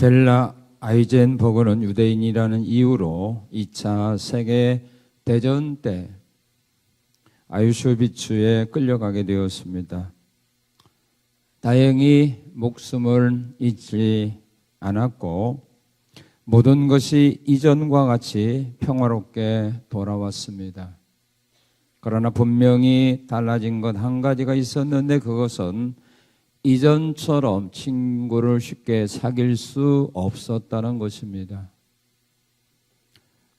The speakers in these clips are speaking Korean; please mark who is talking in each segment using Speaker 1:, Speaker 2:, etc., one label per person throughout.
Speaker 1: 벨라 아이젠버그는 유대인이라는 이유로 2차 세계대전 때 아우슈비츠에 끌려가게 되었습니다. 다행히 목숨을 잃지 않았고 모든 것이 이전과 같이 평화롭게 돌아왔습니다. 그러나 분명히 달라진 것 한 가지가 있었는데 그것은 이전처럼 친구를 쉽게 사귈 수 없었다는 것입니다.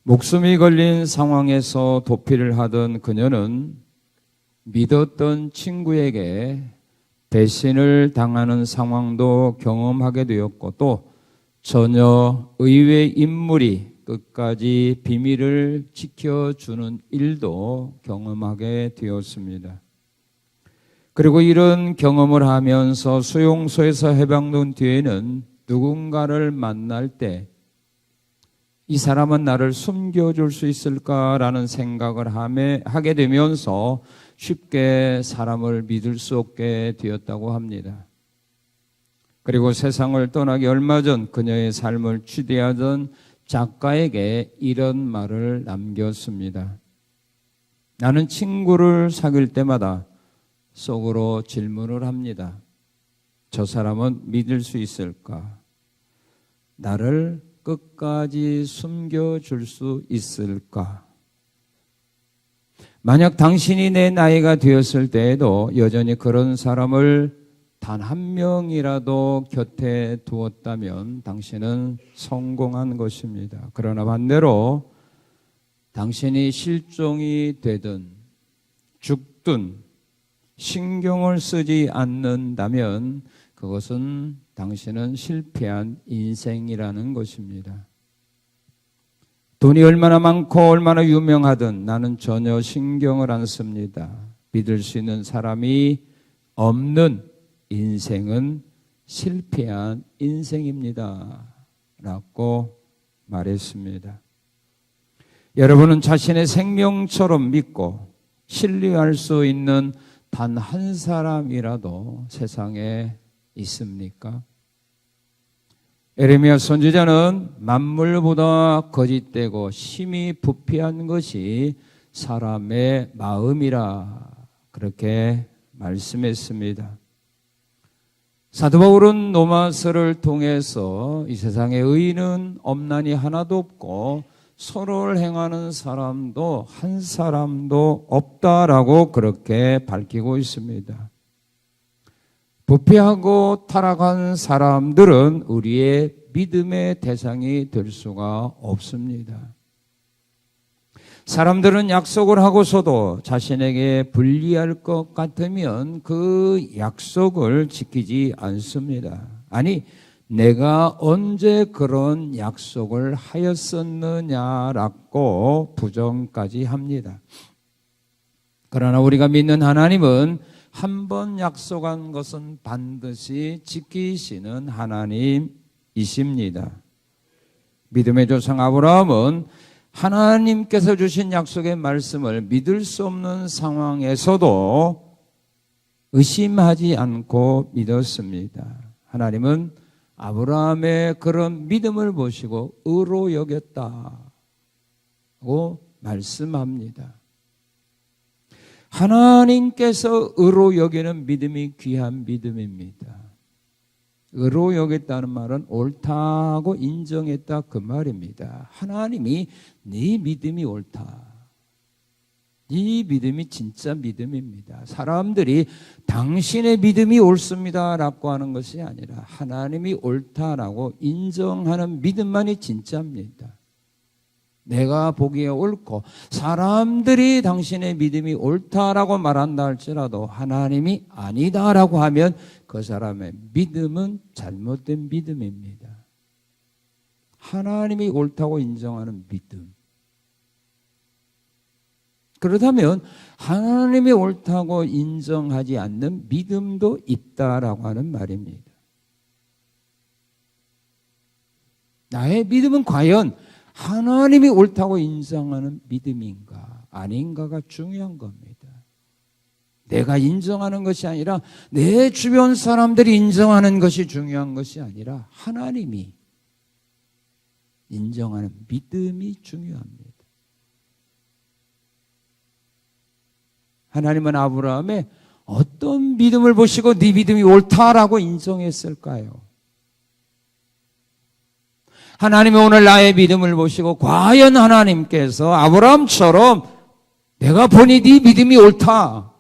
Speaker 1: 목숨이 걸린 상황에서 도피를 하던 그녀는 믿었던 친구에게 배신을 당하는 상황도 경험하게 되었고 또 전혀 의외의 인물이 끝까지 비밀을 지켜주는 일도 경험하게 되었습니다. 그리고 이런 경험을 하면서 수용소에서 해방된 뒤에는 누군가를 만날 때 이 사람은 나를 숨겨줄 수 있을까라는 생각을 하게 되면서 쉽게 사람을 믿을 수 없게 되었다고 합니다. 그리고 세상을 떠나기 얼마 전 그녀의 삶을 취재하던 작가에게 이런 말을 남겼습니다. 나는 친구를 사귈 때마다 속으로 질문을 합니다. 저 사람은 믿을 수 있을까? 나를 끝까지 숨겨줄 수 있을까? 만약 당신이 내 나이가 되었을 때에도 여전히 그런 사람을 단 한 명이라도 곁에 두었다면 당신은 성공한 것입니다. 그러나 반대로 당신이 실종이 되든 죽든 신경을 쓰지 않는다면 그것은 당신은 실패한 인생이라는 것입니다. 돈이 얼마나 많고 얼마나 유명하든 나는 전혀 신경을 안 씁니다. 믿을 수 있는 사람이 없는 인생은 실패한 인생입니다. 라고 말했습니다. 여러분은 자신의 생명처럼 믿고 신뢰할 수 있는 단 한 사람이라도 세상에 있습니까? 에레미야 선지자는 만물보다 거짓되고 심히 부패한 것이 사람의 마음이라 그렇게 말씀했습니다. 사도 바울은 로마서를 통해서 이 세상에 의인은 없나니 하나도 없고 선을 행하는 사람도 한 사람도 없다라고 그렇게 밝히고 있습니다. 부패하고 타락한 사람들은 우리의 믿음의 대상이 될 수가 없습니다. 사람들은 약속을 하고서도 자신에게 불리할 것 같으면 그 약속을 지키지 않습니다. 아니, 내가 언제 그런 약속을 하였었느냐라고 부정까지 합니다. 그러나 우리가 믿는 하나님은 한 번 약속한 것은 반드시 지키시는 하나님이십니다. 믿음의 조상 아브라함은 하나님께서 주신 약속의 말씀을 믿을 수 없는 상황에서도 의심하지 않고 믿었습니다. 하나님은 아브라함의 그런 믿음을 보시고 의로 여겼다고 말씀합니다. 하나님께서 의로 여기는 믿음이 귀한 믿음입니다. 의로 여겼다는 말은 옳다고 인정했다 그 말입니다. 하나님이 네 믿음이 옳다. 이 믿음이 진짜 믿음입니다. 사람들이 당신의 믿음이 옳습니다라고 하는 것이 아니라 하나님이 옳다라고 인정하는 믿음만이 진짜입니다. 내가 보기에 옳고 사람들이 당신의 믿음이 옳다라고 말한다 할지라도 하나님이 아니다라고 하면 그 사람의 믿음은 잘못된 믿음입니다. 하나님이 옳다고 인정하는 믿음. 그렇다면 하나님이 옳다고 인정하지 않는 믿음도 있다라고 하는 말입니다. 나의 믿음은 과연 하나님이 옳다고 인정하는 믿음인가 아닌가가 중요한 겁니다. 내가 인정하는 것이 아니라 내 주변 사람들이 인정하는 것이 중요한 것이 아니라 하나님이 인정하는 믿음이 중요합니다. 하나님은 아브라함의 어떤 믿음을 보시고 네 믿음이 옳다라고 인정했을까요? 하나님이 오늘 나의 믿음을 보시고 과연 하나님께서 아브라함처럼 내가 보니 네 믿음이 옳다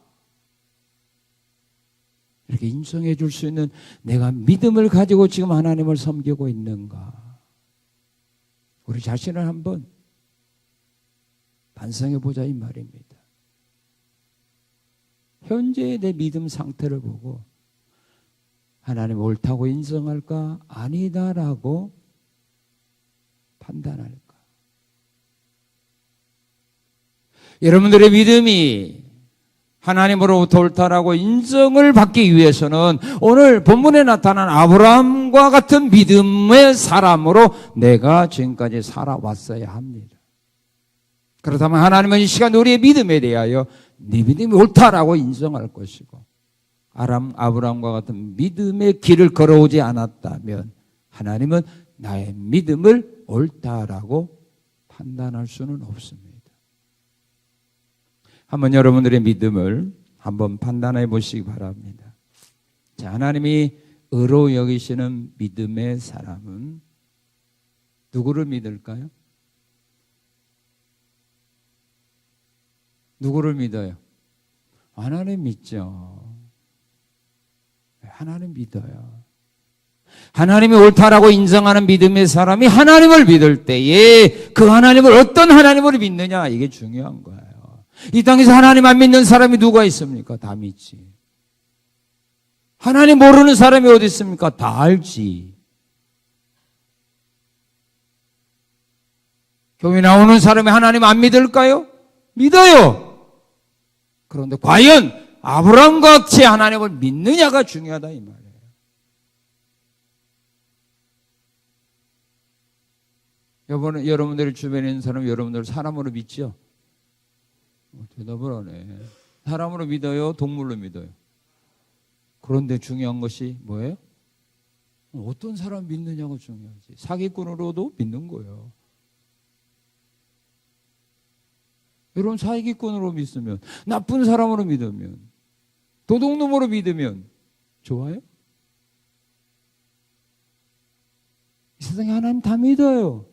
Speaker 1: 이렇게 인정해 줄 수 있는 내가 믿음을 가지고 지금 하나님을 섬기고 있는가? 우리 자신을 한번 반성해 보자 이 말입니다. 현재의 내 믿음 상태를 보고 하나님 옳다고 인정할까? 아니다라고 판단할까? 여러분들의 믿음이 하나님으로부터 옳다라고 인정을 받기 위해서는 오늘 본문에 나타난 아브라함과 같은 믿음의 사람으로 내가 지금까지 살아왔어야 합니다. 그렇다면 하나님은 이 시간 우리의 믿음에 대하여 네 믿음이 옳다라고 인정할 것이고 아브라함과 같은 믿음의 길을 걸어오지 않았다면 하나님은 나의 믿음을 옳다라고 판단할 수는 없습니다. 한번 여러분들의 믿음을 한번 판단해 보시기 바랍니다. 자, 하나님이 의로 여기시는 믿음의 사람은 누구를 믿을까요? 누구를 믿어요? 하나님 믿죠. 하나님 믿어요. 하나님이 옳다라고 인정하는 믿음의 사람이 하나님을 믿을 때에 그 하나님을 어떤 하나님으로 믿느냐 이게 중요한 거예요. 이 땅에서 하나님 안 믿는 사람이 누가 있습니까? 다 믿지. 하나님 모르는 사람이 어디 있습니까? 다 알지. 교회 나오는 사람이 하나님 안 믿을까요? 믿어요. 그런데 과연 아브라함과 같이 하나님을 믿느냐가 중요하다 이 말이에요. 여러분들의 주변에 있는 사람 여러분들 사람으로 믿죠? 대답을 안 해. 사람으로 믿어요? 동물로 믿어요? 그런데 중요한 것이 뭐예요? 어떤 사람 믿느냐가 중요하지. 사기꾼으로도 믿는 거예요. 여러분 사기꾼으로 믿으면, 나쁜 사람으로 믿으면, 도둑놈으로 믿으면 좋아요? 이 세상에 하나님 다 믿어요.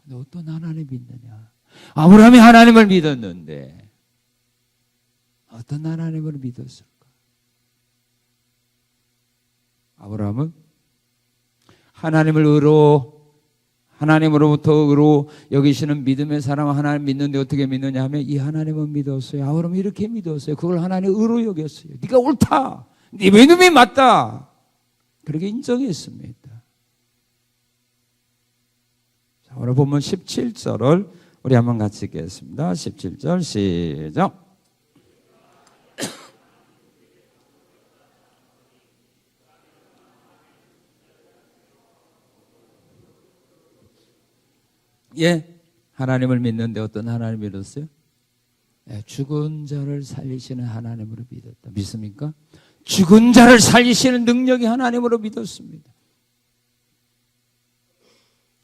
Speaker 1: 근데 어떤 하나님 믿느냐? 아브라함이 하나님을 믿었는데 어떤 하나님을 믿었을까? 아브라함은 하나님으로부터 의로 여기시는 믿음의 사람은 하나님 믿는데 어떻게 믿느냐 하면 이 하나님은 믿었어요. 아브라함은 이렇게 믿었어요. 그걸 하나님 의로 여겼어요. 네가 옳다. 네 믿음이 맞다. 그렇게 인정했습니다. 자, 오늘 본문 17절을 우리 한번 같이 읽겠습니다. 17절 시작. 예, 하나님을 믿는데 어떤 하나님을 믿었어요? 예, 죽은 자를 살리시는 하나님으로 믿었다. 믿습니까? 죽은 자를 살리시는 능력이 하나님으로 믿었습니다.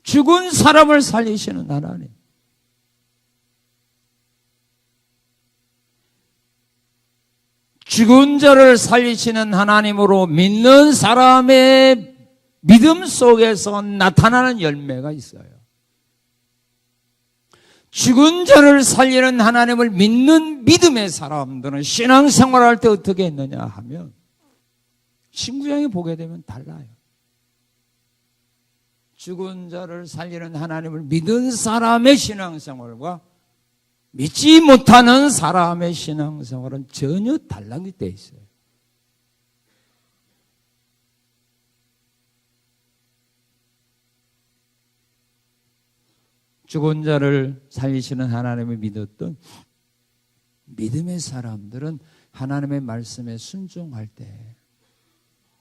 Speaker 1: 죽은 사람을 살리시는 하나님. 죽은 자를 살리시는 하나님으로 믿는 사람의 믿음 속에서 나타나는 열매가 있어요. 죽은 자를 살리는 하나님을 믿는 믿음의 사람들은 신앙생활할 때 어떻게 했느냐 하면 신구약에 보게 되면 달라요. 죽은 자를 살리는 하나님을 믿은 사람의 신앙생활과 믿지 못하는 사람의 신앙생활은 전혀 달라게 돼 있어요. 죽은 자를 살리시는 하나님을 믿었던 믿음의 사람들은 하나님의 말씀에 순종할 때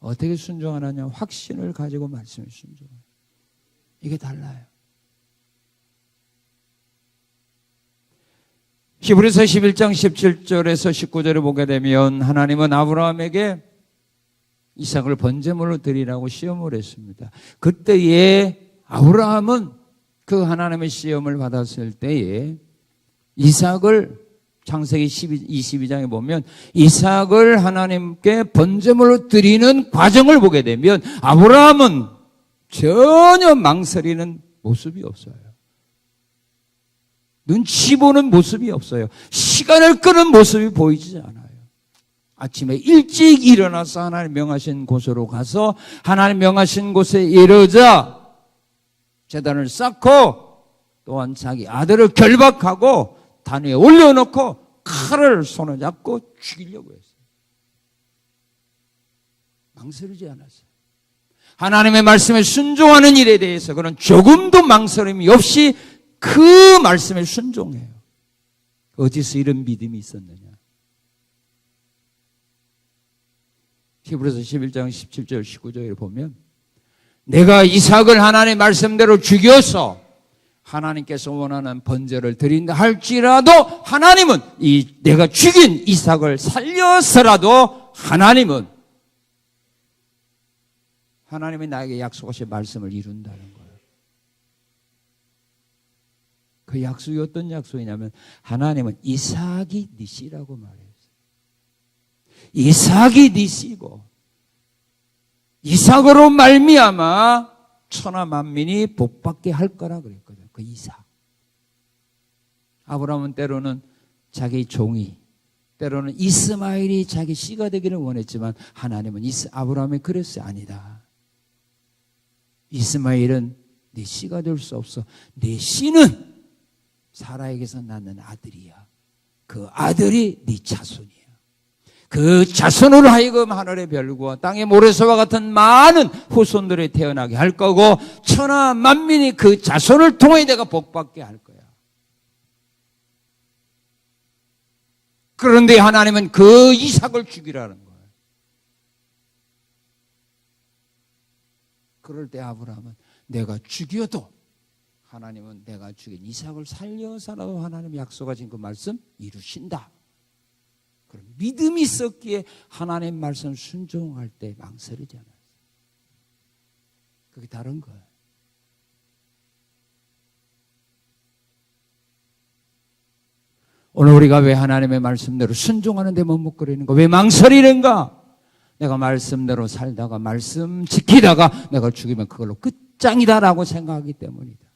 Speaker 1: 어떻게 순종하느냐? 확신을 가지고 말씀에 순종해요. 이게 달라요. 히브리서 11장 17절에서 19절을 보게 되면 하나님은 아브라함에게 이삭을 번제물로 드리라고 시험을 했습니다. 그때에 아브라함은 그 하나님의 시험을 받았을 때에 이삭을 창세기 22장에 보면 이삭을 하나님께 번제물로 드리는 과정을 보게 되면 아브라함은 전혀 망설이는 모습이 없어요. 눈치 보는 모습이 없어요. 시간을 끄는 모습이 보이지 않아요. 아침에 일찍 일어나서 하나님 명하신 곳으로 가서 하나님 명하신 곳에 이르자 제단을 쌓고 또한 자기 아들을 결박하고 단 위에 올려놓고 칼을 손에 잡고 죽이려고 했어요. 망설이지 않았어요. 하나님의 말씀에 순종하는 일에 대해서 그는 조금도 망설임이 없이 그 말씀에 순종해요. 어디서 이런 믿음이 있었느냐? 히브리서 11장 17절 19절에 보면 내가 이삭을 하나님의 말씀대로 죽여서 하나님께서 원하는 번제를 드린다 할지라도 하나님은 내가 죽인 이삭을 살려서라도 하나님이 나에게 약속하신 말씀을 이룬다는 거예요. 그 약속이 어떤 약속이냐면 하나님은 이삭이 네 씨라고 말했어요. 이삭이 네 씨고 이삭으로 말미암아 천하 만민이 복받게 할 거라 그랬거든요. 그 이삭. 아브라함은 때로는 자기 종이, 때로는 이스마엘이 자기 씨가 되기를 원했지만 하나님은 아브라함이 그랬어요. 아니다. 이스마엘은 네 씨가 될 수 없어. 네 씨는 사라에게서 낳는 아들이야. 그 아들이 네 자손이야. 그 자손으로 하여금 하늘의 별과 땅의 모래새와 같은 많은 후손들이 태어나게 할 거고 천하 만민이 그 자손을 통해 내가 복받게 할 거야. 그런데 하나님은 그 이삭을 죽이라는 거예요. 그럴 때 아브라함은 내가 죽여도 하나님은 내가 죽인 이삭을 살려서라도 하나님 약속하신 그 말씀 이루신다. 그런 믿음이 있었기에 하나님 말씀 순종할 때 망설이지 않았어요. 그게 다른 거예요. 오늘 우리가 왜 하나님의 말씀대로 순종하는데 머뭇거리는가? 왜 망설이는가? 내가 말씀대로 살다가 말씀 지키다가 내가 죽이면 그걸로 끝장이다라고 생각하기 때문이다.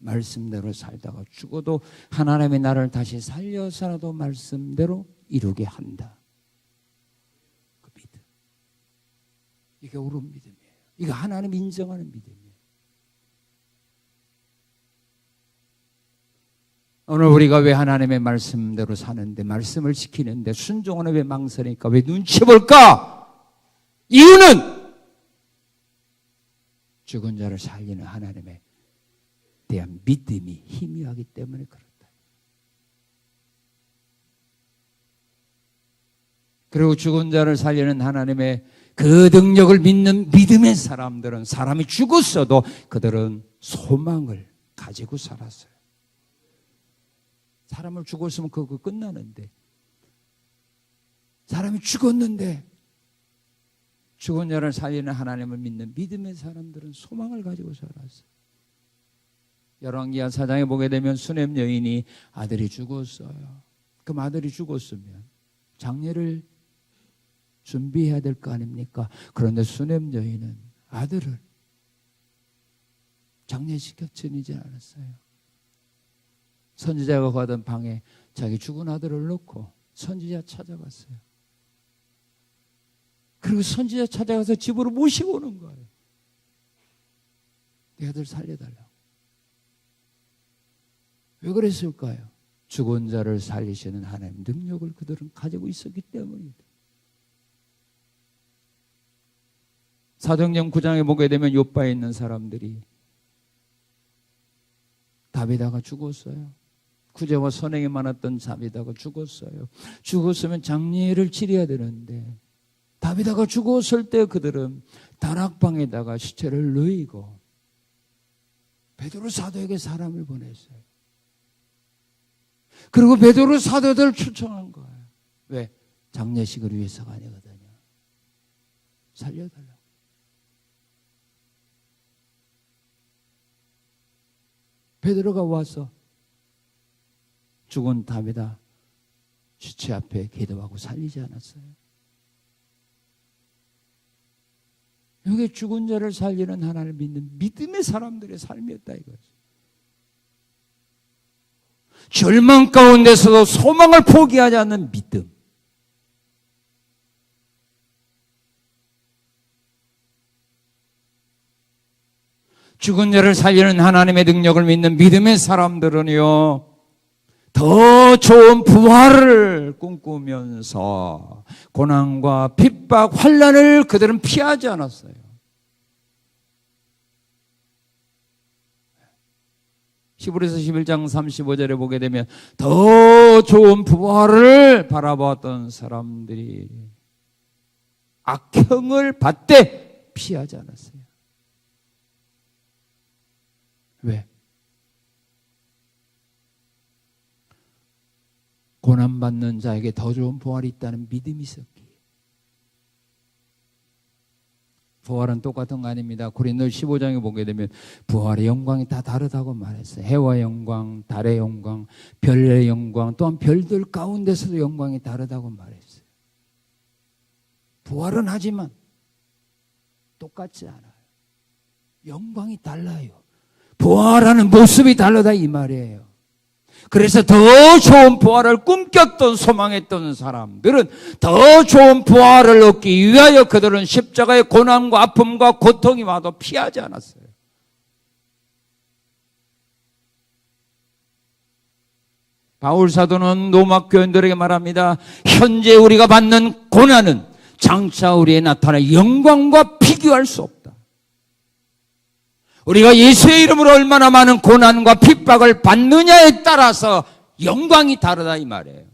Speaker 1: 말씀대로 살다가 죽어도 하나님이 나를 다시 살려서라도 말씀대로 이루게 한다. 그 믿음. 이게 옳은 믿음이에요. 이게 하나님 인정하는 믿음이에요. 오늘 우리가 왜 하나님의 말씀대로 사는데 말씀을 지키는데 순종하는 왜 망설이니까 왜 눈치 볼까? 이유는 죽은 자를 살리는 하나님의 대한 믿음이 희미하기 때문에 그렇다. 그리고 죽은 자를 살리는 하나님의 그 능력을 믿는 믿음의 사람들은 사람이 죽었어도 그들은 소망을 가지고 살았어요. 사람을 죽었으면 그거 끝나는데 사람이 죽었는데 죽은 자를 살리는 하나님을 믿는 믿음의 사람들은 소망을 가지고 살았어요. 열왕기하 4장에 보게 되면 수넴 여인이 아들이 죽었어요. 그럼 아들이 죽었으면 장례를 준비해야 될 거 아닙니까? 그런데 수넴 여인은 아들을 장례시켜 지내지 않았어요. 선지자가 가던 방에 자기 죽은 아들을 놓고 선지자 찾아갔어요. 그리고 선지자 찾아가서 집으로 모시고 오는 거예요. 내 아들 살려달라고. 왜 그랬을까요? 죽은 자를 살리시는 하나님 능력을 그들은 가지고 있었기 때문입니다. 사도행전 9장에 보게 되면 욥바에 있는 사람들이 다비다가 죽었어요. 구제와 선행이 많았던 다비다가 죽었어요. 죽었으면 장례를 치러야 되는데 다비다가 죽었을 때 그들은 다락방에다가 시체를 누이고 베드로 사도에게 사람을 보냈어요. 그리고 베드로 사도들 초청한 거예요. 왜? 장례식을 위해서가 아니거든요. 살려달라고. 베드로가 와서 죽은 다비다 시체 앞에 기도하고 살리지 않았어요. 이게 죽은 자를 살리는 하나님을 믿는 믿음의 사람들의 삶이었다 이거죠. 절망 가운데서도 소망을 포기하지 않는 믿음. 죽은 자를 살리는 하나님의 능력을 믿는 믿음의 사람들은요, 더 좋은 부활을 꿈꾸면서 고난과 핍박, 환난을 그들은 피하지 않았어요. 히브리서 11장 35절에 보게 되면 더 좋은 부활을 바라보았던 사람들이 악형을 받되 피하지 않았어요. 왜? 고난받는 자에게 더 좋은 부활이 있다는 믿음이 있었기에. 부활은 똑같은 거 아닙니다. 고린도 15장에 보게 되면 부활의 영광이 다 다르다고 말했어요. 해와 영광, 달의 영광, 별의 영광, 또한 별들 가운데서도 영광이 다르다고 말했어요. 부활은 하지만 똑같지 않아요. 영광이 달라요. 부활하는 모습이 다르다 이 말이에요. 그래서 더 좋은 부활을 꿈꿨던 소망했던 사람들은 더 좋은 부활을 얻기 위하여 그들은 십자가의 고난과 아픔과 고통이 와도 피하지 않았어요. 바울 사도는 로마 교인들에게 말합니다. 현재 우리가 받는 고난은 장차 우리에 나타날 영광과 비교할 수 없다. 우리가 예수의 이름으로 얼마나 많은 고난과 핍박을 받느냐에 따라서 영광이 다르다 이 말이에요.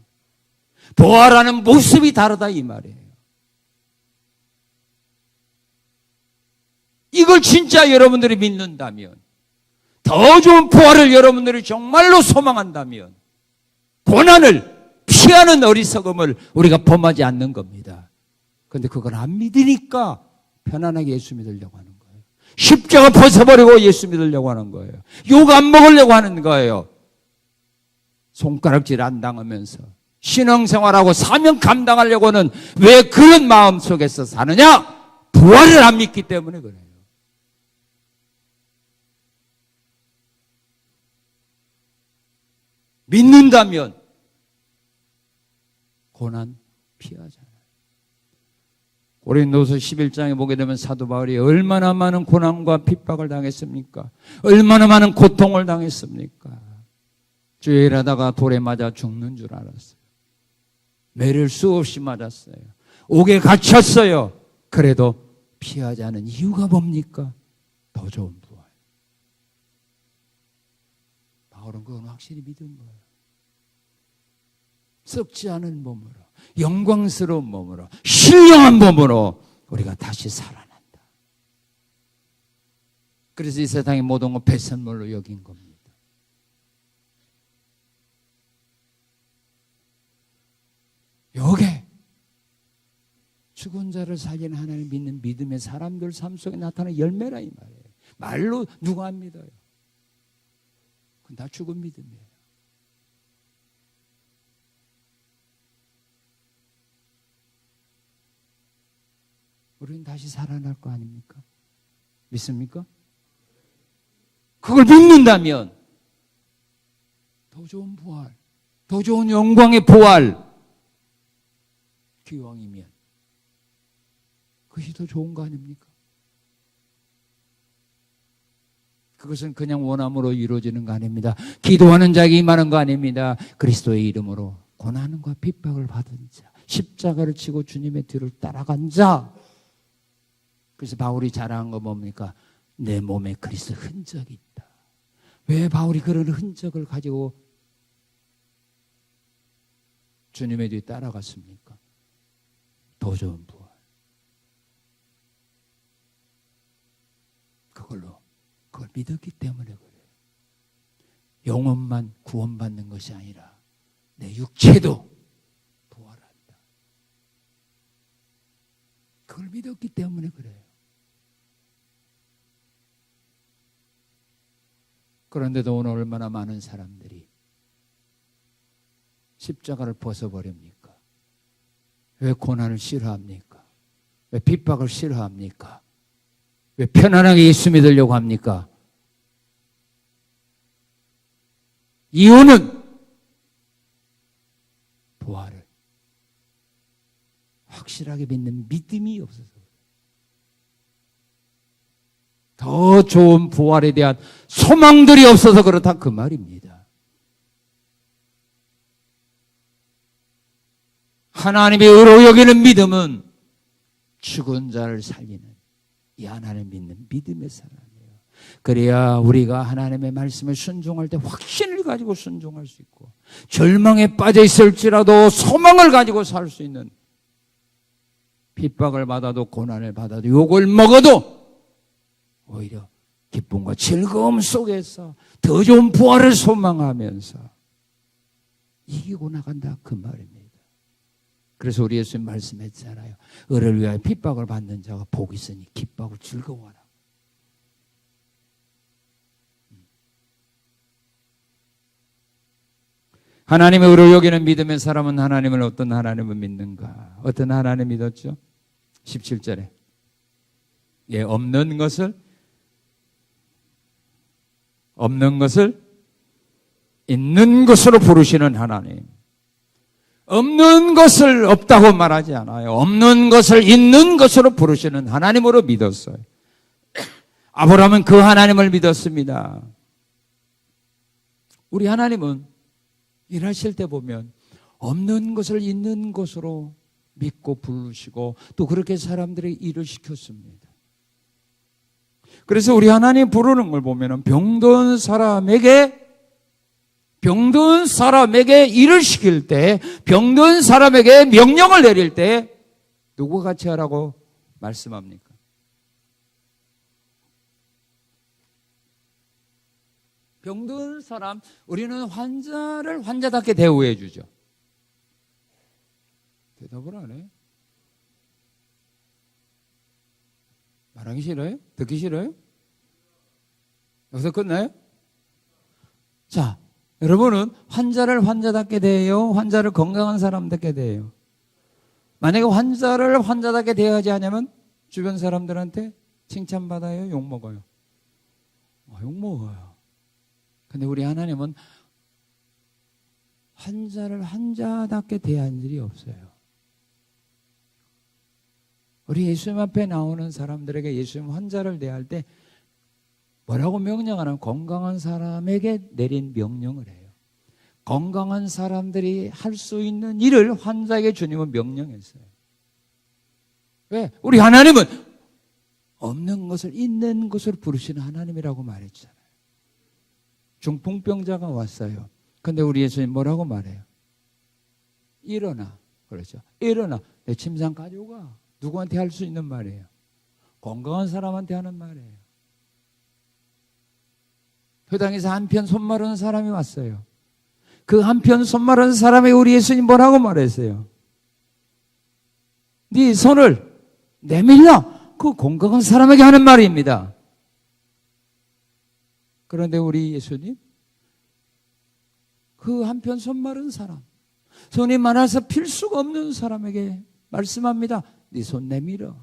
Speaker 1: 부활하는 모습이 다르다 이 말이에요. 이걸 진짜 여러분들이 믿는다면, 더 좋은 부활을 여러분들이 정말로 소망한다면 고난을 피하는 어리석음을 우리가 범하지 않는 겁니다. 그런데 그걸 안 믿으니까 편안하게 예수 믿으려고 하는 거예요. 십자가 벗어버리고 예수 믿으려고 하는 거예요. 욕 안 먹으려고 하는 거예요. 손가락질 안 당하면서 신앙생활하고 사명 감당하려고는 왜 그런 마음 속에서 사느냐? 부활을 안 믿기 때문에 그래요. 믿는다면 고난 피하잖아요. 고린도서 11장에 보게 되면 사도 바울이 얼마나 많은 고난과 핍박을 당했습니까? 얼마나 많은 고통을 당했습니까? 주의 일하다가 돌에 맞아 죽는 줄 알았어요. 매를 수없이 맞았어요. 옥에 갇혔어요. 그래도 피하지 않은 이유가 뭡니까? 더 좋은 부활. 바울은 그건 확실히 믿은 거예요. 썩지 않은 몸으로, 영광스러운 몸으로, 신령한 몸으로 우리가 다시 살아난다. 그래서 이 세상의 모든 건 배선물로 여긴 겁니다. 요게 죽은 자를 살리는 하나님을 믿는 믿음의 사람들 삶 속에 나타나는 열매라 이 말이에요. 말로 누가 안 믿어요? 그건 다 죽은 믿음이에요. 우리는 다시 살아날 거 아닙니까? 믿습니까? 그걸 믿는다면 더 좋은 부활, 더 좋은 영광의 부활, 기왕이면 그것이 더 좋은 거 아닙니까? 그것은 그냥 원함으로 이루어지는 거 아닙니다. 기도하는 자에게 임하는 거 아닙니다. 그리스도의 이름으로 고난과 핍박을 받은 자, 십자가를 지고 주님의 뒤를 따라간 자. 그래서 바울이 자랑한 거 뭡니까? 내 몸에 그리스도 흔적이 있다. 왜 바울이 그런 흔적을 가지고 주님의 뒤에 따라갔습니까? 더 좋은 부활. 그걸 믿었기 때문에 그래요. 영혼만 구원받는 것이 아니라 내 육체도 부활한다. 그걸 믿었기 때문에 그래요. 그런데도 오늘 얼마나 많은 사람들이 십자가를 벗어버립니까? 왜 고난을 싫어합니까? 왜 핍박을 싫어합니까? 왜 편안하게 예수 믿으려고 합니까? 이유는 부활을 확실하게 믿는 믿음이 없어서, 더 좋은 부활에 대한 소망들이 없어서 그렇다, 그 말입니다. 하나님의 의로 여기는 믿음은 죽은 자를 살리는, 이 하나님을 믿는 믿음의 사람이에요. 그래야 우리가 하나님의 말씀에 순종할 때 확신을 가지고 순종할 수 있고, 절망에 빠져 있을지라도 소망을 가지고 살 수 있는, 핍박을 받아도 고난을 받아도 욕을 먹어도 오히려 기쁨과 즐거움 속에서 더 좋은 부활을 소망하면서 이기고 나간다, 그 말입니다. 그래서 우리 예수님 말씀했잖아요. 의를 위하여 핍박을 받는 자가 복이 있으니 기뻐하고 즐거워하라. 하나님의 의를 여기는 믿음의 사람은 하나님을 어떤 하나님을 믿는가? 어떤 하나님 믿었죠? 17절에 예, 없는 것을 있는 것으로 부르시는 하나님. 없는 것을 없다고 말하지 않아요. 없는 것을 있는 것으로 부르시는 하나님으로 믿었어요. 아브라함은 그 하나님을 믿었습니다. 우리 하나님은 일하실 때 보면 없는 것을 있는 것으로 믿고 부르시고 또 그렇게 사람들의 일을 시켰습니다. 그래서 우리 하나님 부르는 걸 보면 병든 사람에게 일을 시킬 때, 병든 사람에게 명령을 내릴 때 누구 같이 하라고 말씀합니까? 병든 사람, 우리는 환자를 환자답게 대우해 주죠. 대답을 안 해. 말하기 싫어요? 듣기 싫어요? 여기서 끝나요? 자, 여러분은 환자를 환자답게 대해요? 환자를 건강한 사람답게 대해요? 만약에 환자를 환자답게 대하지 않으면 주변 사람들한테 칭찬받아요? 욕먹어요? 욕먹어요. 근데 우리 하나님은 환자를 환자답게 대한 일이 없어요. 우리 예수님 앞에 나오는 사람들에게 예수님 환자를 대할 때 뭐라고 명령하냐면 건강한 사람에게 내린 명령을 해요. 건강한 사람들이 할 수 있는 일을 환자에게 주님은 명령했어요. 왜? 우리 하나님은 없는 것을 있는 것으로 부르시는 하나님이라고 말했잖아요. 중풍병자가 왔어요. 근데 우리 예수님 뭐라고 말해요? 일어나. 그렇죠. 일어나. 내 침상 가져가. 누구한테 할 수 있는 말이에요? 건강한 사람한테 하는 말이에요. 회당에서 한편 손 마른 사람이 왔어요. 그 한편 손 마른 사람에게 우리 예수님 뭐라고 말했어요? 네 손을 내밀라. 그 건강한 사람에게 하는 말입니다. 그런데 우리 예수님 그 한편 손 마른 사람, 손이 많아서 필 수가 없는 사람에게 말씀합니다. 네 손 내밀어.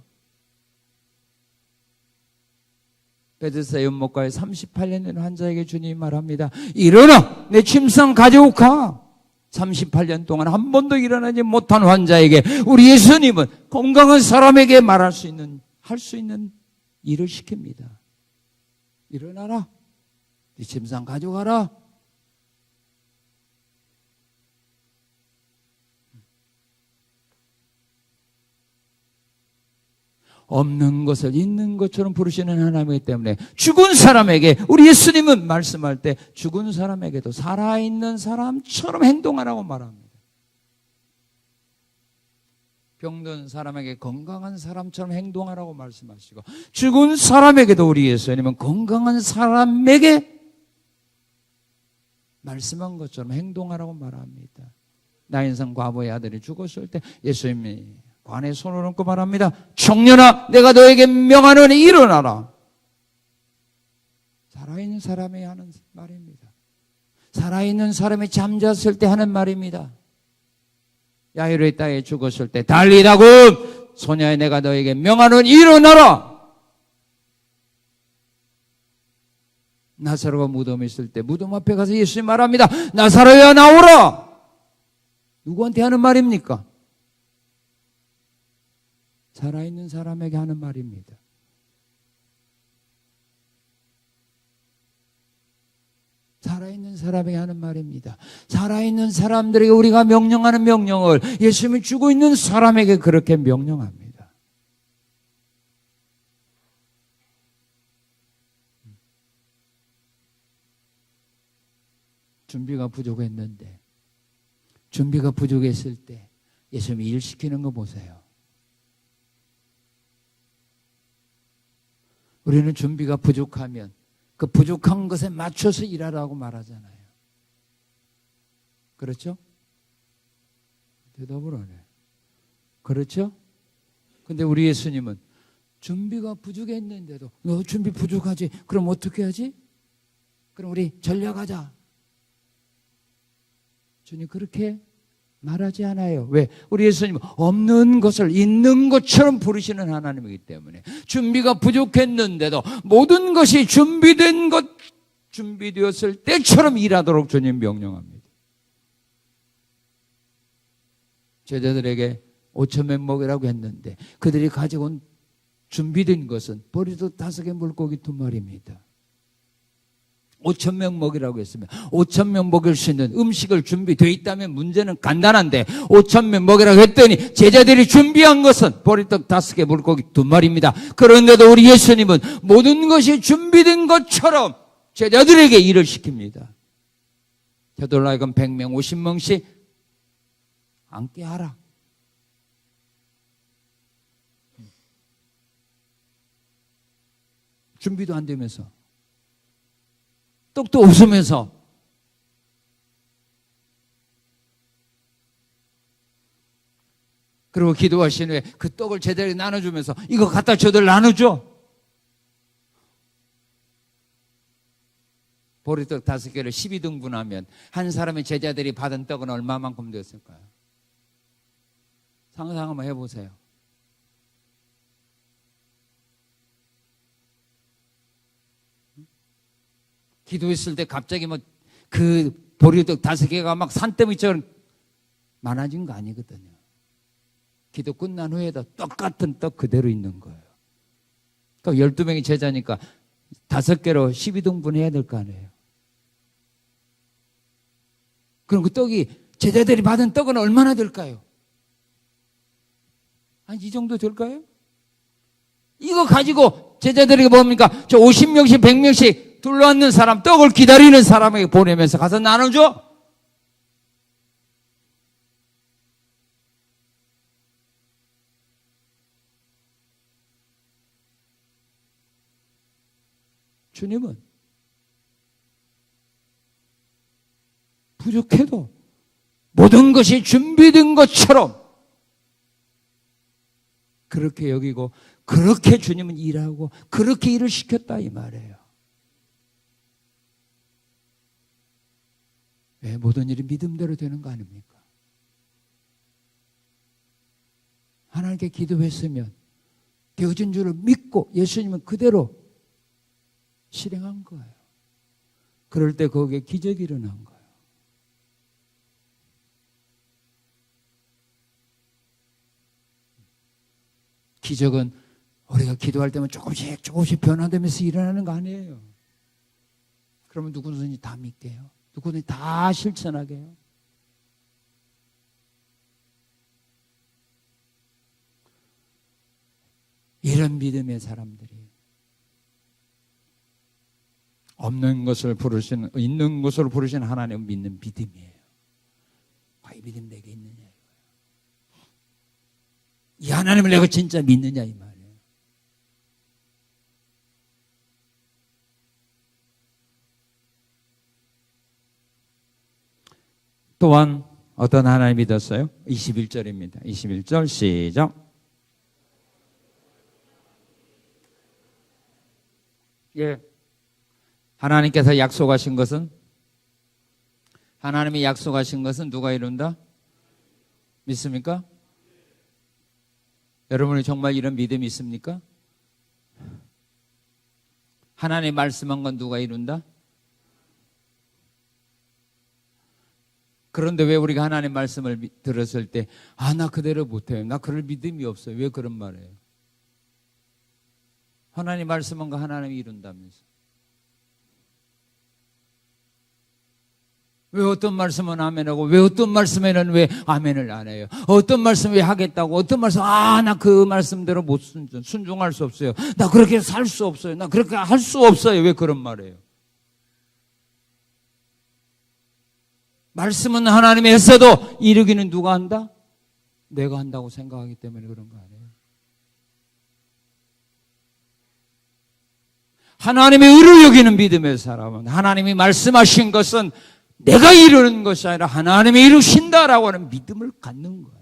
Speaker 1: 베데스다 연못가에 38년 된 환자에게 주님이 말합니다. 일어나 내 침상 가지고 가. 38년 동안 한 번도 일어나지 못한 환자에게 우리 예수님은 건강한 사람에게 말할 수 있는, 할 수 있는 일을 시킵니다. 일어나라. 네 침상 가져가라. 없는 것을 있는 것처럼 부르시는 하나님이기 때문에 죽은 사람에게 우리 예수님은 말씀할 때 죽은 사람에게도 살아있는 사람처럼 행동하라고 말합니다. 병든 사람에게 건강한 사람처럼 행동하라고 말씀하시고 죽은 사람에게도 우리 예수님은 건강한 사람에게 말씀한 것처럼 행동하라고 말합니다. 나인성 과부의 아들이 죽었을 때 예수님이 관에 손을 얹고 말합니다. 청년아, 내가 너에게 명하노니 일어나라. 살아있는 사람이 하는 말입니다. 살아있는 사람이 잠잤을 때 하는 말입니다. 야이로의 땅에 죽었을 때 달리다군 소녀야, 내가 너에게 명하노니 일어나라. 나사로가 무덤에 있을 때 무덤 앞에 가서 예수님 말합니다. 나사로야, 나오라. 누구한테 하는 말입니까? 살아있는 사람에게 하는 말입니다. 살아있는 사람에게 하는 말입니다. 살아있는 사람들에게 우리가 명령하는 명령을 예수님이 주고 있는 사람에게 그렇게 명령합니다. 준비가 부족했는데, 준비가 부족했을 때 예수님이 일 시키는 거 보세요. 우리는 준비가 부족하면 그 부족한 것에 맞춰서 일하라고 말하잖아요. 그렇죠? 대답을 안 해. 그렇죠? 근데 우리 예수님은 준비가 부족했는데도 너 준비 부족하지? 그럼 어떻게 하지? 그럼 우리 전략하자. 주님 그렇게 말하지 않아요. 왜? 우리 예수님은 없는 것을 있는 것처럼 부르시는 하나님이기 때문에 준비가 부족했는데도 모든 것이 준비되었을 때처럼 일하도록 주님 명령합니다. 제자들에게 5,000명 먹이라고 했는데 그들이 가지고 온 준비된 것은 보리떡 5개 물고기 2마리입니다. 5,000명 먹이라고 했으면 5,000명 먹일 수 있는 음식을 준비되어 있다면 문제는 간단한데 5,000명 먹이라고 했더니 제자들이 준비한 것은 보리떡 5개 물고기 2마리입니다. 그런데도 우리 예수님은 모든 것이 준비된 것처럼 제자들에게 일을 시킵니다. 저들로 하여금 100명 50명씩 앉게 하라. 준비도 안 되면서 떡도 없으면서 그리고 기도하신 후에 그 떡을 제자들에게 나눠주면서 이거 갖다 저들 나눠줘. 보리떡 5개를 12등분하면 한 사람의 제자들이 받은 떡은 얼마만큼 되었을까요? 상상 한번 해보세요. 기도했을 때 갑자기 그 보리떡 5개가 막 산더미처럼 많아진 거 아니거든요. 기도 끝난 후에도 똑같은 떡 그대로 있는 거예요. 그러니까 12명이 제자니까 5개로 12등분 해야 될 거 아니에요. 그럼 그 떡이 제자들이 받은 떡은 얼마나 될까요? 한 이 정도 될까요? 이거 가지고 제자들에게 뭡니까? 저 50명씩 100명씩 둘러앉는 사람, 떡을 기다리는 사람에게 보내면서 가서 나눠줘. 주님은 부족해도 모든 것이 준비된 것처럼 그렇게 여기고 그렇게 주님은 일하고 그렇게 일을 시켰다 이 말이에요. 왜? 모든 일이 믿음대로 되는 거 아닙니까? 하나님께 기도했으면 되어진 줄을 믿고 예수님은 그대로 실행한 거예요. 그럴 때 거기에 기적이 일어난 거예요. 기적은 우리가 기도할 때면 조금씩 변화되면서 일어나는 거 아니에요. 그러면 누구든지 다 믿게요. 누구든지 다 실천하게 해요. 이런 믿음의 사람들이 없는 것을 부르시는, 있는 것으로 부르시는 하나님을 믿는 믿음이에요. 이 믿음 내게 있느냐 이거예요. 이 하나님을 내가 진짜 믿느냐 이 말이에요. 또한 어떤 하나님 믿었어요? 21절입니다. 21절 시작. 예. 하나님께서 약속하신 것은, 하나님이 약속하신 것은 누가 이룬다? 믿습니까? 여러분이 정말 이런 믿음이 있습니까? 하나님 말씀한 건 누가 이룬다? 그런데 왜 우리가 하나님 말씀을 들었을 때 나 그대로 못해요, 나 그럴 믿음이 없어요, 왜 그런 말이에요? 하나님 말씀한 거 하나님이 이룬다면서. 왜 어떤 말씀은 아멘하고 왜 어떤 말씀에는 왜 아멘을 안 해요? 어떤 말씀 왜 하겠다고, 어떤 말씀 나 그 말씀대로 못 순종할 수 없어요, 나 그렇게 살 수 없어요, 나 그렇게 할 수 없어요, 왜 그런 말이에요? 말씀은 하나님이 했어도 이루기는 누가 한다? 내가 한다고 생각하기 때문에 그런 거 아니에요? 하나님의 의를 여기는 믿음의 사람은 하나님이 말씀하신 것은 내가 이루는 것이 아니라 하나님이 이루신다라고 하는 믿음을 갖는 거예요.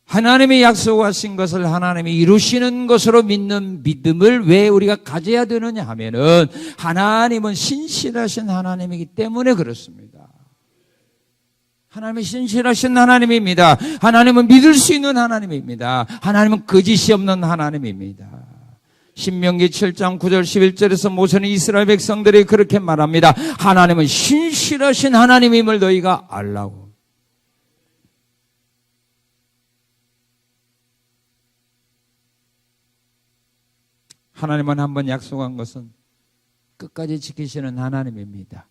Speaker 1: 하나님이 약속하신 것을 하나님이 이루시는 것으로 믿는 믿음을 왜 우리가 가져야 되느냐 하면은 하나님은 신실하신 하나님이기 때문에 그렇습니다. 하나님은 신실하신 하나님입니다. 하나님은 믿을 수 있는 하나님입니다. 하나님은 거짓이 없는 하나님입니다. 신명기 7장 9절 11절에서 모세는 이스라엘 백성들이 그렇게 말합니다. 하나님은 신실하신 하나님임을 너희가 알라고. 하나님은 한번 약속한 것은 끝까지 지키시는 하나님입니다.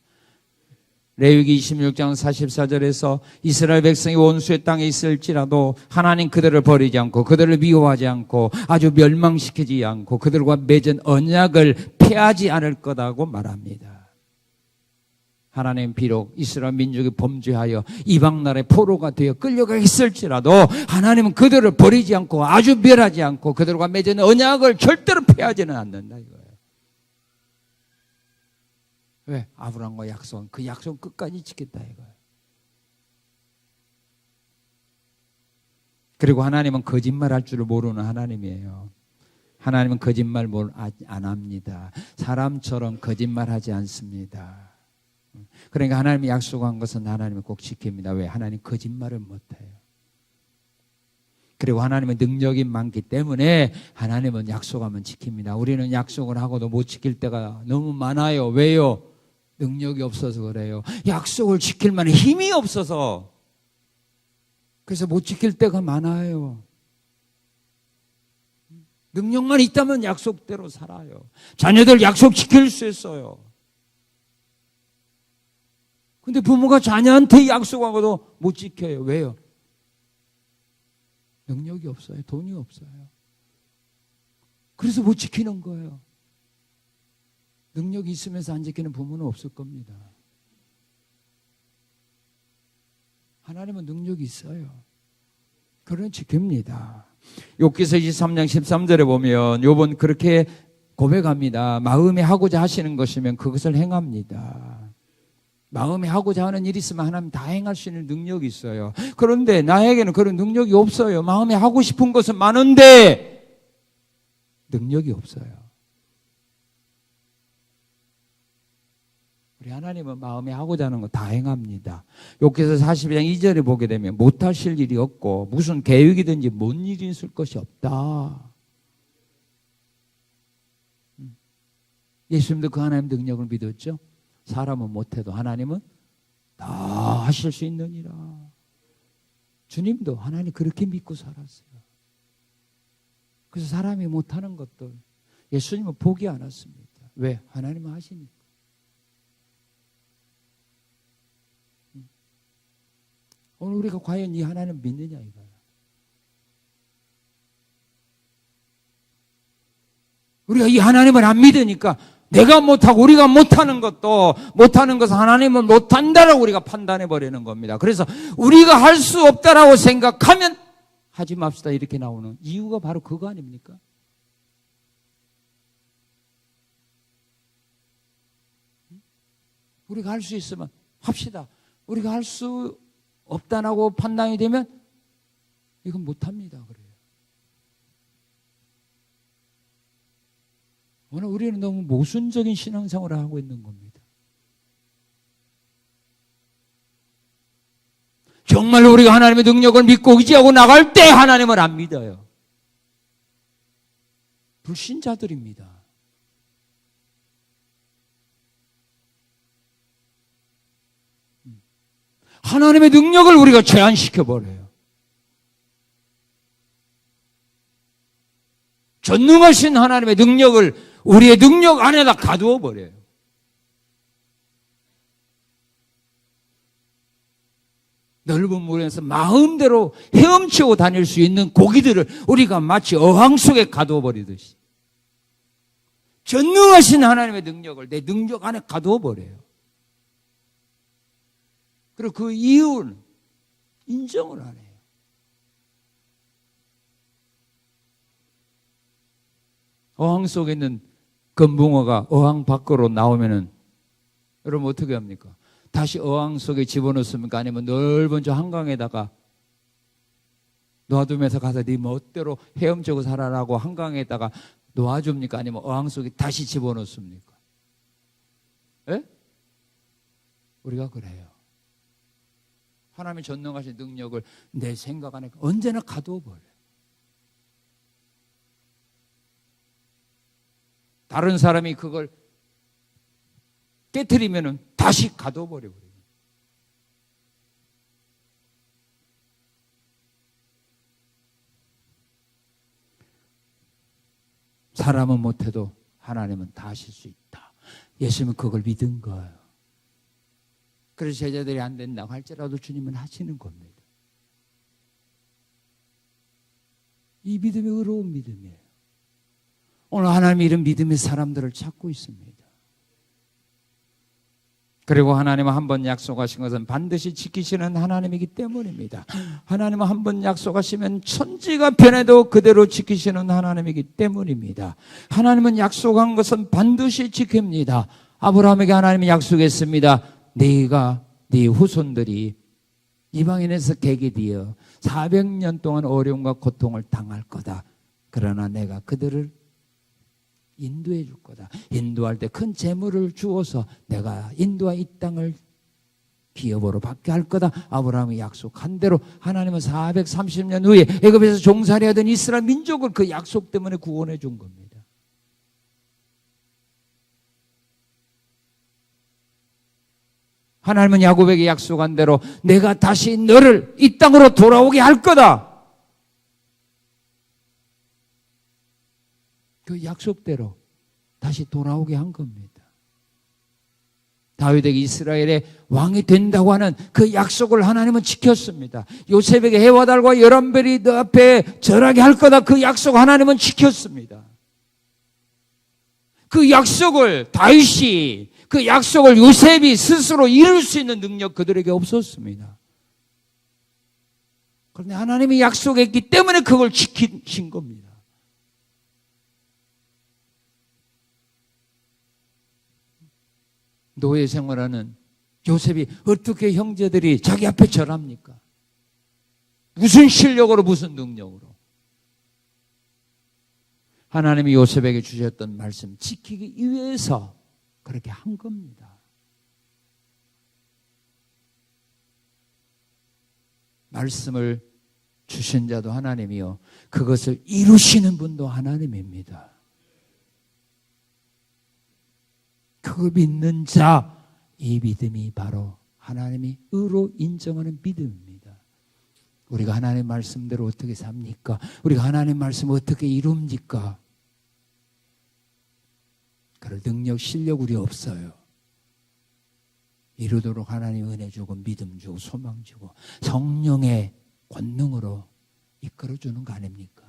Speaker 1: 레위기 26장 44절에서 이스라엘 백성이 원수의 땅에 있을지라도 하나님 그들을 버리지 않고 그들을 미워하지 않고 아주 멸망시키지 않고 그들과 맺은 언약을 폐하지 않을 거라고 말합니다. 하나님 비록 이스라엘 민족이 범죄하여 이방 나라의 포로가 되어 끌려가 있을지라도 하나님은 그들을 버리지 않고 아주 멸하지 않고 그들과 맺은 언약을 절대로 폐하지는 않는다 이거예요. 왜? 아브라함과 약속한 그 약속 끝까지 지켰다 이거예요. 그리고 하나님은 거짓말할 줄을 모르는 하나님이에요. 하나님은 거짓말 안 합니다. 사람처럼 거짓말하지 않습니다. 그러니까 하나님이 약속한 것은 하나님이 꼭 지킵니다. 왜? 하나님 거짓말을 못해요. 그리고 하나님은 능력이 많기 때문에 하나님은 약속하면 지킵니다. 우리는 약속을 하고도 못 지킬 때가 너무 많아요. 왜요? 능력이 없어서 그래요. 약속을 지킬 만한 힘이 없어서. 그래서 못 지킬 때가 많아요. 능력만 있다면 약속대로 살아요. 자녀들 약속 지킬 수 있어요. 근데 부모가 자녀한테 약속하고도 못 지켜요. 왜요? 능력이 없어요. 돈이 없어요. 그래서 못 지키는 거예요. 능력이 있으면서 안 지키는 부모는 없을 겁니다. 하나님은 능력이 있어요. 그러나 지킵니다. 욥기서 23장 13절에 보면 욥은 그렇게 고백합니다. 마음에 하고자 하시는 것이면 그것을 행합니다. 마음에 하고자 하는 일이 있으면 하나님 다 행할 수 있는 능력이 있어요. 그런데 나에게는 그런 능력이 없어요. 마음에 하고 싶은 것은 많은데 능력이 없어요. 우리 하나님은 마음에 하고자 하는 거 다 행합니다. 욥기서 42장 2절에 보게 되면 못하실 일이 없고 무슨 계획이든지 뭔 일이 있을 것이 없다. 예수님도 그 하나님 능력을 믿었죠. 사람은 못해도 하나님은 다 하실 수 있느니라. 주님도 하나님 그렇게 믿고 살았어요. 그래서 사람이 못하는 것들 예수님은 포기 안 했습니다. 왜? 하나님은 하시니까. 오늘 우리가 과연 이 하나님 믿느냐 이거야. 우리가 이 하나님을 안 믿으니까 내가 못하고 우리가 못하는 것도 못하는 것은 하나님은 못한다라고 우리가 판단해버리는 겁니다. 그래서 우리가 할 수 없다라고 생각하면 하지 맙시다 이렇게 나오는 이유가 바로 그거 아닙니까? 우리가 할 수 있으면 합시다. 우리가 할 수 없다라고 판단이 되면 이건 못합니다. 그래요. 오늘 우리는 너무 모순적인 신앙생활을 하고 있는 겁니다. 정말 우리가 하나님의 능력을 믿고 의지하고 나갈 때 하나님을 안 믿어요. 불신자들입니다. 하나님의 능력을 우리가 제한시켜버려요. 전능하신 하나님의 능력을 우리의 능력 안에다 가두어 버려요. 넓은 물에서 마음대로 헤엄치고 다닐 수 있는 고기들을 우리가 마치 어항 속에 가두어 버리듯이 전능하신 하나님의 능력을 내 능력 안에 가두어 버려요. 그리고 그 이유는 인정을 안 해요. 어항 속에 있는 금붕어가 어항 밖으로 나오면은 여러분 어떻게 합니까? 다시 어항 속에 집어넣습니까? 아니면 넓은 저 한강에다가 놔두면서 가서 네 멋대로 헤엄치고 살아라고 한강에다가 놓아줍니까? 아니면 어항 속에 다시 집어넣습니까? 예? 우리가 그래요. 하나님의 전능하신 능력을 내 생각 안에 언제나 가두어 버려요. 다른 사람이 그걸 깨트리면은 다시 가둬 버려버려요. 사람은 못해도 하나님은 다 하실 수 있다. 예수님은 그걸 믿은 거예요. 그래서 제자들이 안 된다고 할지라도 주님은 하시는 겁니다. 이 믿음이 의로운 믿음이에요. 오늘 하나님이 이런 믿음의 사람들을 찾고 있습니다. 그리고 하나님은 한 번 약속하신 것은 반드시 지키시는 하나님이기 때문입니다. 하나님은 한 번 약속하시면 천지가 변해도 그대로 지키시는 하나님이기 때문입니다. 하나님은 약속한 것은 반드시 지킵니다. 아브라함에게 하나님이 약속했습니다. 네가 네 후손들이 이방인에서 개개되어 400년 동안 어려움과 고통을 당할 거다. 그러나 내가 그들을 인도해 줄 거다. 인도할 때 큰 재물을 주어서 내가 인도와 이 땅을 기업으로 받게 할 거다. 아브라함이 약속한 대로 하나님은 430년 후에 애굽에서 종살이 하던 이스라엘 민족을 그 약속 때문에 구원해 준 겁니다. 하나님은 야곱에게 약속한 대로 내가 다시 너를 이 땅으로 돌아오게 할 거다. 그 약속대로 다시 돌아오게 한 겁니다. 다윗에게 이스라엘의 왕이 된다고 하는 그 약속을 하나님은 지켰습니다. 요셉에게 해와 달과 11별이 너 앞에 절하게 할 거다. 그 약속 하나님은 지켰습니다. 그 약속을 다윗이, 그 약속을 요셉이 스스로 이룰 수 있는 능력 그들에게 없었습니다. 그런데 하나님이 약속했기 때문에 그걸 지키신 겁니다. 노예 생활하는 요셉이 어떻게 형제들이 자기 앞에 절합니까? 무슨 실력으로, 무슨 능력으로? 하나님이 요셉에게 주셨던 말씀 지키기 위해서 그렇게 한 겁니다. 말씀을 주신 자도 하나님이요, 그것을 이루시는 분도 하나님입니다. 그걸 믿는 자, 이 믿음이 바로 하나님이 의로 인정하는 믿음입니다. 우리가 하나님의 말씀대로 어떻게 삽니까? 우리가 하나님의 말씀을 어떻게 이룹니까? 그럴 능력, 실력 우리 없어요. 이루도록 하나님 은혜 주고 믿음 주고 소망 주고 성령의 권능으로 이끌어주는 거 아닙니까?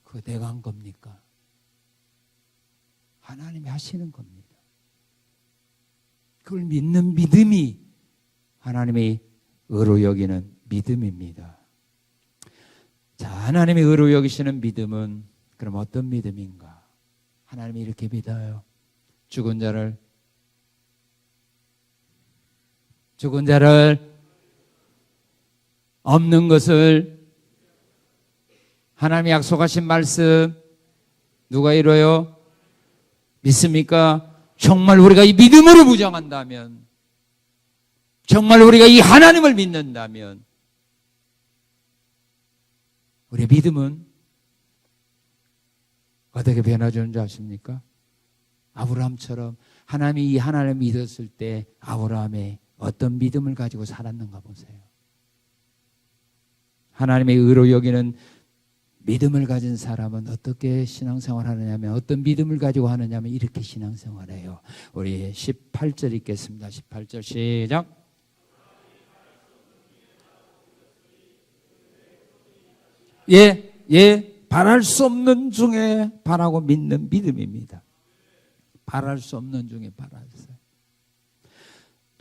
Speaker 1: 그거 내가 한 겁니까? 하나님이 하시는 겁니다. 그걸 믿는 믿음이 하나님이 의로 여기는 믿음입니다. 자, 하나님이 의로 여기시는 믿음은 그럼 어떤 믿음인가? 하나님이 이렇게 믿어요. 죽은 자를 죽은 자를, 없는 것을, 하나님이 약속하신 말씀 누가 이뤄요? 믿습니까? 정말 우리가 이 믿음으로 부정한다면, 정말 우리가 이 하나님을 믿는다면 우리의 믿음은 어떻게 변화되는 줄 아십니까? 아브라함처럼 하나님이 이 하나님을 믿었을 때 아브라함의 어떤 믿음을 가지고 살았는가 보세요. 하나님의 의로 여기는 믿음을 가진 사람은 어떻게 신앙생활 하느냐면, 어떤 믿음을 가지고 하느냐면 이렇게 신앙생활해요. 우리 18절 읽겠습니다. 18절 시작. 바랄 수 없는 중에 바라고 믿는 믿음입니다. 바랄 수 없는 중에 바랐어요.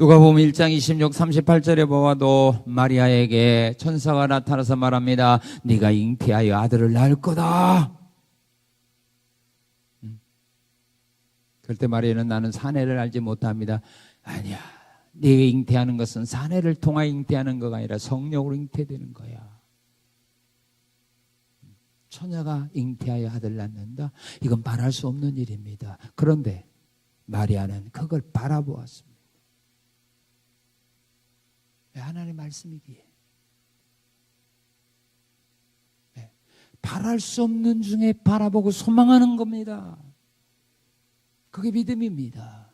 Speaker 1: 누가복음 1장 26, 38절에 보아도 마리아에게 천사가 나타나서 말합니다. 네가 잉태하여 아들을 낳을 거다. 그때 마리아는 나는 사내를 알지 못합니다. 아니야, 네가 잉태하는 것은 사내를 통하여 잉태하는 거가 아니라 성령으로 잉태되는 거야. 처녀가 잉태하여 아들 낳는다? 이건 바랄 수 없는 일입니다. 그런데 마리아는 그걸 바라보았습니다. 하나님의 말씀이기에. 바랄 수 없는 중에 바라보고 소망하는 겁니다. 그게 믿음입니다.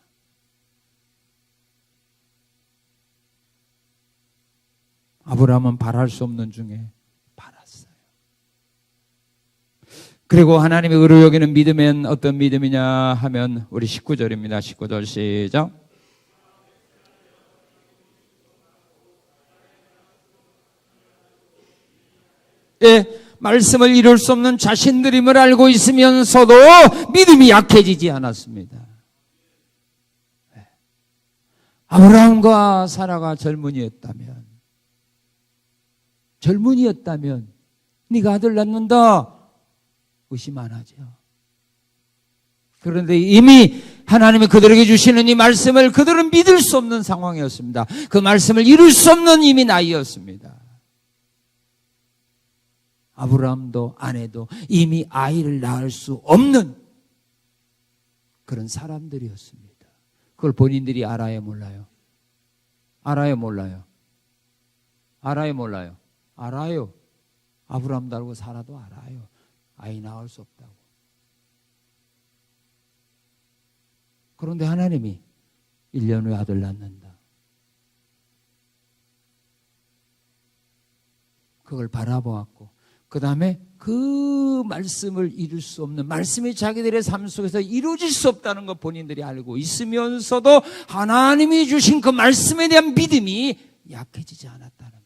Speaker 1: 아브라함은 바랄 수 없는 중에 바랐어요. 그리고 하나님의 의로 여기는 믿음은 어떤 믿음이냐 하면 우리 19절입니다. 19절 시작. 말씀을 이룰 수 없는 자신들임을 알고 있으면서도 믿음이 약해지지 않았습니다. 아브라함과 사라가 젊은이였다면 네가 아들 낳는다 의심 안 하죠. 그런데 이미 하나님이 그들에게 주시는 이 말씀을 그들은 믿을 수 없는 상황이었습니다. 그 말씀을 이룰 수 없는 이미 나이였습니다. 아브라함도 아내도 이미 아이를 낳을 수 없는 그런 사람들이었습니다. 그걸 본인들이 알아요, 몰라요? 알아요, 몰라요? 알아요, 몰라요? 알아요. 아브라함도 알고 사라도 알아요. 아이 낳을 수 없다고. 그런데 하나님이 1년 후에 아들 낳는다. 그걸 바라보았고 그 다음에 그 말씀을 이룰 수 없는, 말씀이 자기들의 삶 속에서 이루어질 수 없다는 것 본인들이 알고 있으면서도 하나님이 주신 그 말씀에 대한 믿음이 약해지지 않았다는 말.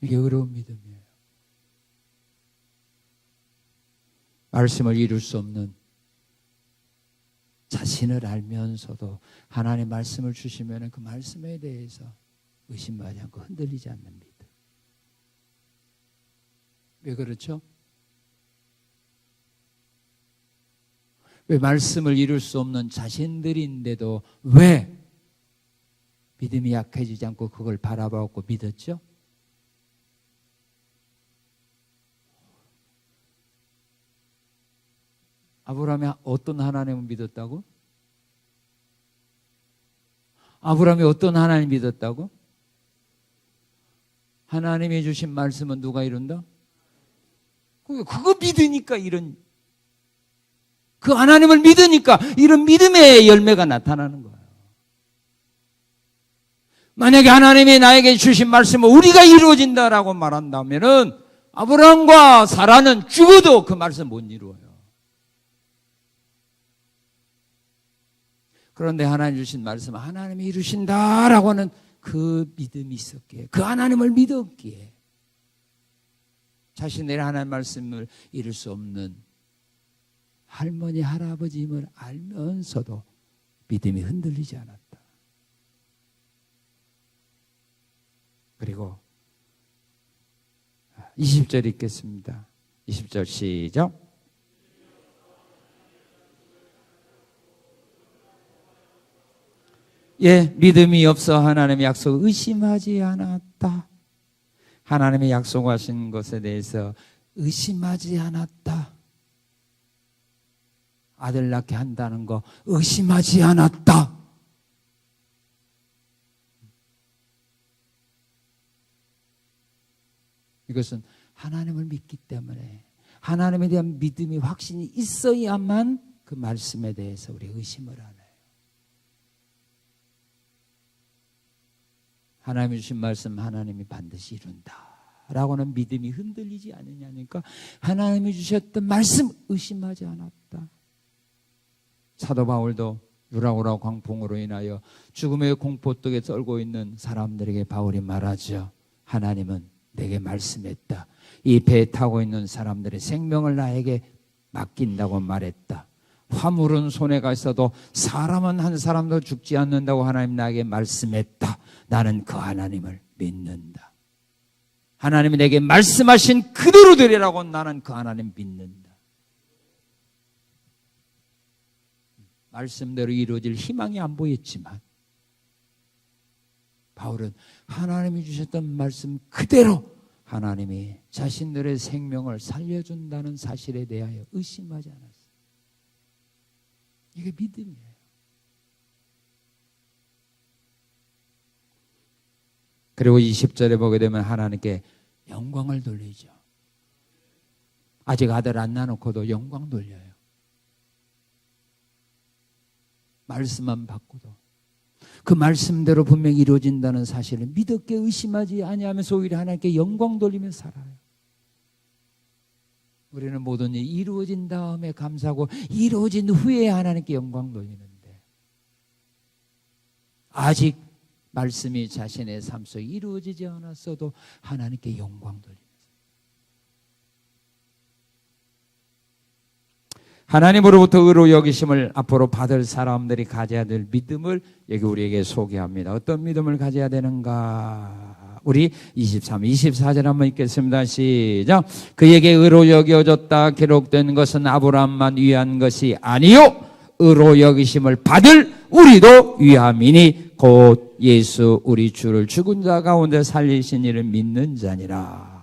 Speaker 1: 이게 어려운 믿음이에요. 말씀을 이룰 수 없는 자신을 알면서도 하나님의 말씀을 주시면 그 말씀에 대해서 의심하지 않고 흔들리지 않는 믿음. 왜 그렇죠? 왜 말씀을 이룰 수 없는 자신들인데도 왜 믿음이 약해지지 않고 그걸 바라보고 믿었죠? 아브라함이 어떤 하나님을 믿었다고? 아브라함이 어떤 하나님 믿었다고? 하나님이 주신 말씀은 누가 이룬다? 그거 믿으니까 그 하나님을 믿으니까 이런 믿음의 열매가 나타나는 거예요. 만약에 하나님이 나에게 주신 말씀은 우리가 이루어진다라고 말한다면은 아브라함과 사라는 죽어도 그 말씀 못 이루어요. 그런데 하나님 주신 말씀, 하나님이 이루신다라고 하는 그 믿음이 있었기에, 그 하나님을 믿었기에 자신의 하나님 말씀을 이룰 수 없는 할머니, 할아버지임을 알면서도 믿음이 흔들리지 않았다. 그리고 20절 읽겠습니다. 20절 시작. 예, 믿음이 없어 하나님의 약속을 의심하지 않았다. 하나님의 약속하신 것에 대해서 의심하지 않았다. 아들 낳게 한다는 거 의심하지 않았다. 이것은 하나님을 믿기 때문에 하나님에 대한 믿음이 확신이 있어야만 그 말씀에 대해서 우리 의심을 하네요. 하나님이 주신 말씀 하나님이 반드시 이룬다 라고는 믿음이 흔들리지 않느냐니까 하나님이 주셨던 말씀 의심하지 않았다. 사도 바울도 유라굴라 광풍으로 인하여 죽음의 공포독에 떨고 있는 사람들에게 바울이 말하죠. 하나님은 내게 말씀했다. 이 배에 타고 있는 사람들의 생명을 나에게 맡긴다고 말했다. 화물은 손해가 있어도 사람은 한 사람도 죽지 않는다고 하나님 나에게 말씀했다. 나는 그 하나님을 믿는다. 하나님이 내게 말씀하신 그대로 되리라고 나는 그 하나님 믿는다. 말씀대로 이루어질 희망이 안 보였지만 바울은 하나님이 주셨던 말씀 그대로 하나님이 자신들의 생명을 살려준다는 사실에 대하여 의심하지 않았어요. 이게 믿음이에요. 그리고 20절에 보게 되면 하나님께 영광을 돌리죠. 아직 아들 안 낳아놓고도 영광 돌려요. 말씀만 받고도 그 말씀대로 분명히 이루어진다는 사실을 믿었게 의심하지 아니하면서 오히려 하나님께 영광 돌리며 살아요. 우리는 모든 일이 이루어진 다음에 감사하고 이루어진 후에 하나님께 영광 돌리는데 아직 말씀이 자신의 삶 속에 이루어지지 않았어도 하나님께 영광 돌리면서 하나님으로부터 의로 여기심을 앞으로 받을 사람들이 가져야 될 믿음을 여기 우리에게 소개합니다. 어떤 믿음을 가져야 되는가? 우리 23, 24절 한번 읽겠습니다. 시작. 그에게 의로 여겨졌다 기록된 것은 아브라함만 위한 것이 아니요 의로 여기심을 받을 우리도 위함이니 곧 예수 우리 주를 죽은 자 가운데 살리신 이를 믿는 자니라.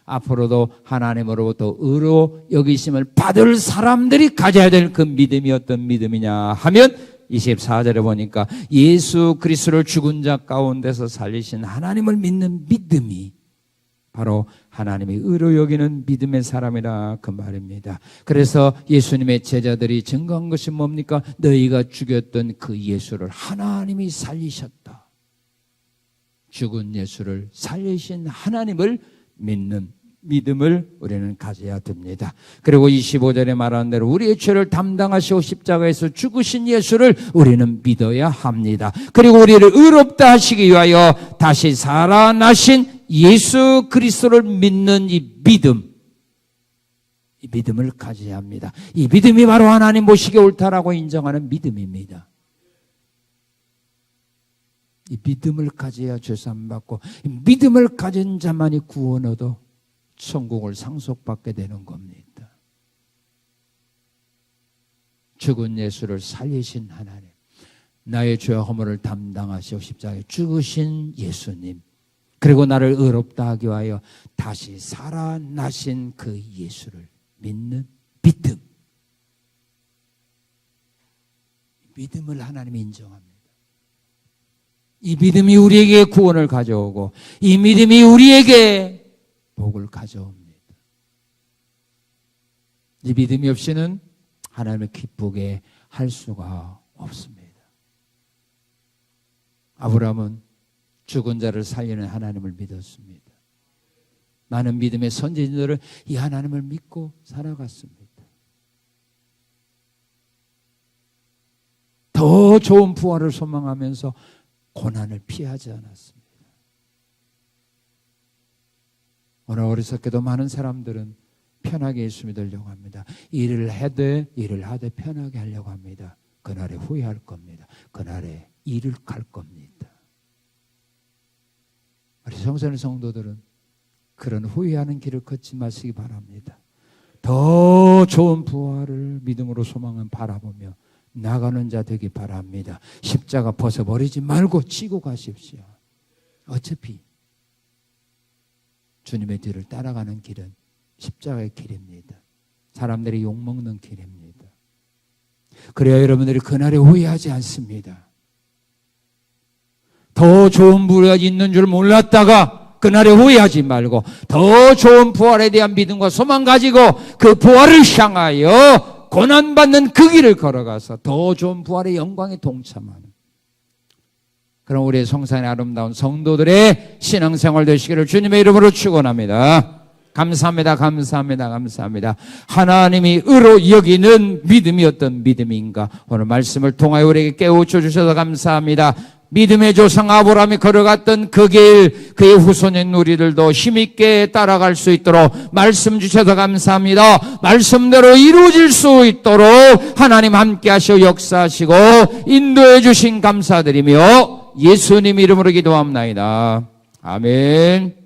Speaker 1: 앞으로도 하나님으로부터 의로 여기심을 받을 사람들이 가져야 될 그 믿음이 어떤 믿음이냐 하면 24절에 보니까 예수 그리스도를 죽은 자 가운데서 살리신 하나님을 믿는 믿음이 바로 하나님의 의로 여기는 믿음의 사람이라 그 말입니다. 그래서 예수님의 제자들이 증거한 것이 뭡니까? 너희가 죽였던 그 예수를 하나님이 살리셨다. 죽은 예수를 살리신 하나님을 믿는 믿음을 우리는 가져야 됩니다. 그리고 25절에 말하는 대로 우리의 죄를 담당하시고 십자가에서 죽으신 예수를 우리는 믿어야 합니다. 그리고 우리를 의롭다 하시기 위하여 다시 살아나신 예수 그리스도를 믿는 이 믿음을 가져야 합니다. 이 믿음이 바로 하나님 보시기에 옳다라고 인정하는 믿음입니다. 이 믿음을 가져야 죄사함 받고 이 믿음을 가진 자만이 구원 얻어 천국을 상속받게 되는 겁니다. 죽은 예수를 살리신 하나님, 나의 죄와 허물을 담당하시고 십자가에 죽으신 예수님, 그리고 나를 의롭다 하기 위하여 다시 살아나신 그 예수를 믿는 믿음. 믿음을 하나님이 인정합니다. 이 믿음이 우리에게 구원을 가져오고 이 믿음이 우리에게 복을 가져옵니다. 이 믿음이 없이는 하나님을 기쁘게 할 수가 없습니다. 아브라함은 죽은 자를 살리는 하나님을 믿었습니다. 많은 믿음의 선지자들은 이 하나님을 믿고 살아갔습니다. 더 좋은 부활을 소망하면서 고난을 피하지 않았습니다. 오늘 어리석게도 많은 사람들은 편하게 예수 믿으려고 합니다. 일을 하되 편하게 하려고 합니다. 그날에 후회할 겁니다. 그날에 일을 갈 겁니다. 우리 성전의 성도들은 그런 후회하는 길을 걷지 마시기 바랍니다. 더 좋은 부활을 믿음으로 소망은 바라보며 나가는 자 되기 바랍니다. 십자가 벗어버리지 말고 지고 가십시오. 어차피 주님의 뒤를 따라가는 길은 십자가의 길입니다. 사람들이 욕먹는 길입니다. 그래야 여러분들이 그날에 후회하지 않습니다. 더 좋은 부활이 있는 줄 몰랐다가 그날에 후회하지 말고 더 좋은 부활에 대한 믿음과 소망 가지고 그 부활을 향하여 고난받는 그 길을 걸어가서 더 좋은 부활의 영광에 동참하는 그런 우리의 성산의 아름다운 성도들의 신앙생활 되시기를 주님의 이름으로 축원합니다. 감사합니다. 감사합니다. 감사합니다. 하나님이 의로 여기는 믿음이 어떤 믿음인가 오늘 말씀을 통하여 우리에게 깨우쳐 주셔서 감사합니다. 믿음의 조상 아브라함이 걸어갔던 그 길, 그의 후손인 우리들도 힘있게 따라갈 수 있도록 말씀 주셔서 감사합니다. 말씀대로 이루어질 수 있도록 하나님 함께 하시고 역사하시고 인도해 주신 감사드리며 예수님 이름으로 기도합나이다. 아멘.